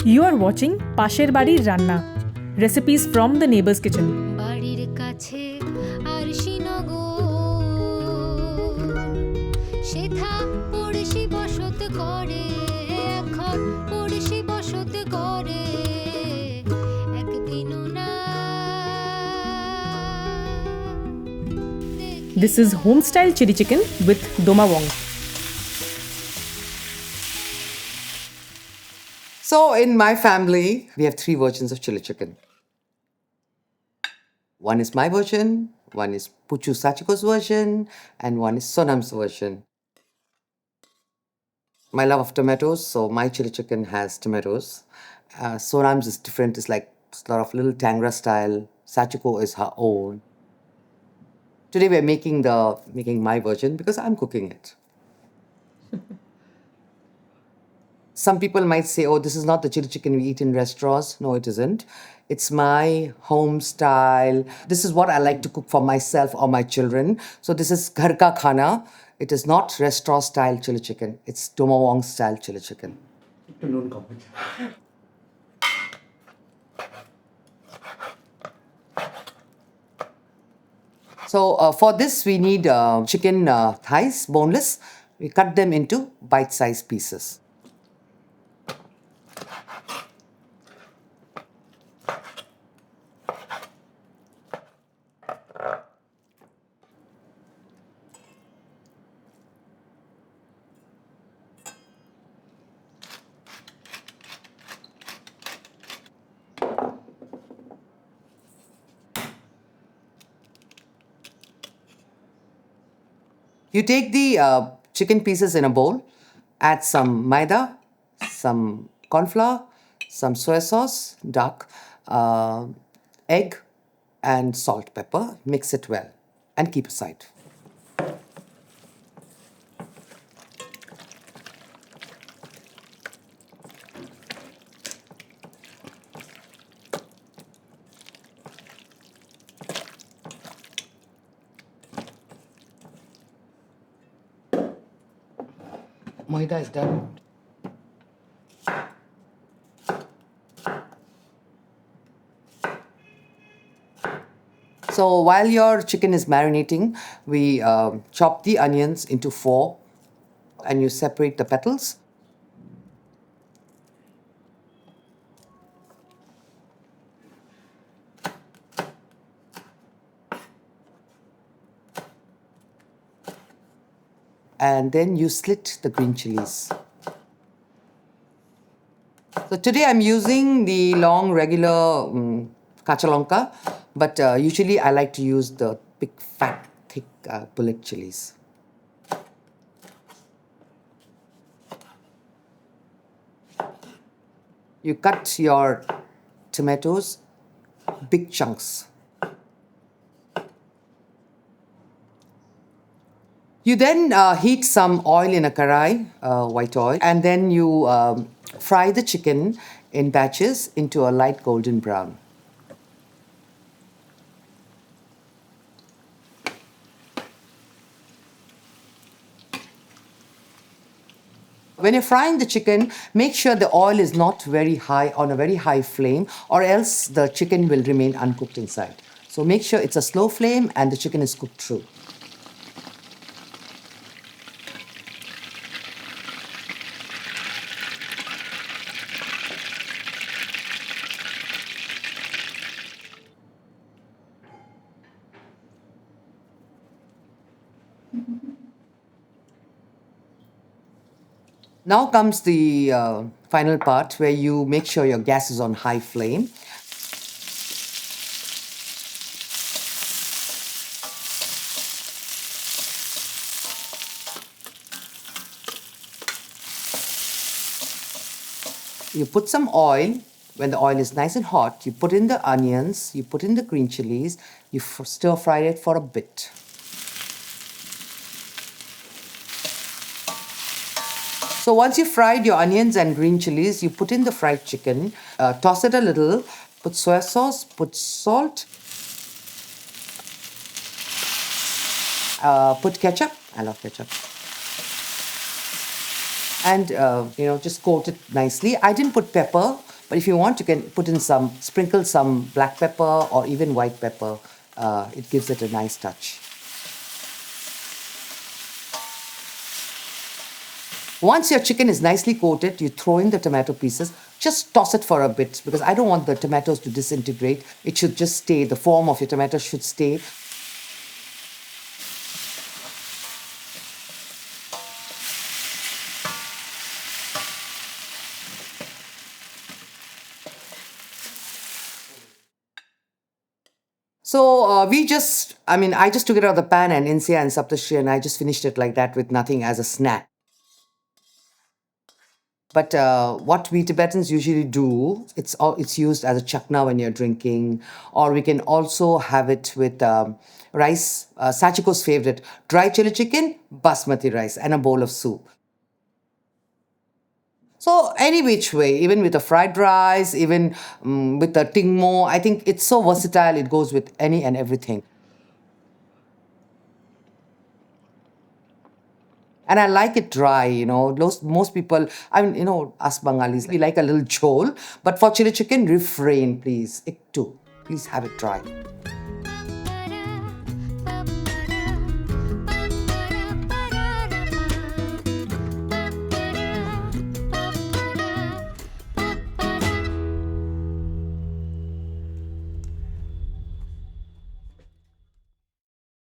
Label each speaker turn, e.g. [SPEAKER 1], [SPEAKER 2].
[SPEAKER 1] You are watching Pasher Barir Ranna, recipes from the neighbor's kitchen.
[SPEAKER 2] বাড়ির কাছে আর শ্রীনগর সেথা পড়শি বসত করে এখন পড়শি বসত করে একদিনও না
[SPEAKER 1] This is home-style chili chicken with Doma Wang.
[SPEAKER 3] So in my family, we have 3 versions of chili chicken. One is my version, one is Puchu Sachiko's version, and one is Sonam's version. My love of tomatoes, so my chili chicken has tomatoes. Sonam's is different, it's like sort of little Tangra style. Sachiko is her own. Today we're making my version because I'm cooking it. Some people might say, oh, this is not the chili chicken we eat in restaurants. No, it isn't. It's my home style. This is what I like to cook for myself or my children. So this is ghar ka khana. It is not restaurant style chili chicken. It's Doma Wang style chili chicken. So for this, we need chicken thighs, boneless. We cut them into bite-sized pieces. You take the chicken pieces in a bowl, add some maida, some corn flour, some soy sauce, dark, egg, and salt, pepper. Mix it well and keep aside. Maida is done. So while your chicken is marinating, we chop the onions into 4 and you separate the petals. And then you slit the green chilies. So today I'm using the long regular kacha lanka, but usually I like to use the big fat thick bullet chilies. You cut your tomatoes big chunks. You then heat some oil in a karai, white oil, and then you fry the chicken in batches into a light golden brown. When you're frying the chicken, make sure the oil is not very high, on a very high flame, or else the chicken will remain uncooked inside. So make sure it's a slow flame and the chicken is cooked through. Now comes the final part where you make sure your gas is on high flame. You put some oil. When the oil is nice and hot, you put in the onions, you put in the green chilies, you stir fry it for a bit. So once you've fried your onions and green chilies, you put in the fried chicken, toss it a little, put soy sauce, put salt, put ketchup. I love ketchup. And, just coat it nicely. I didn't put pepper But if you want, you can sprinkle some black pepper or even white pepper. It gives it a nice touch. Once your chicken is nicely coated, you throw in the tomato pieces. Just toss it for a bit because I don't want the tomatoes to disintegrate. It should just stay, the form of your tomato should stay. So I just took it out of the pan and Insia and Saptashri and I just finished it like that with nothing as a snack. But what we Tibetans usually do, it's used as a chakna when you're drinking, or we can also have it with rice, Sachiko's favorite, dry chili chicken, basmati rice, and a bowl of soup. So any which way, even with a fried rice, even with a tingmo, I think it's so versatile. It goes with any and everything. And I like it dry, most people, us Bengalis, we like a little jhol. But for chili chicken, refrain, please. It too. Please have it dry.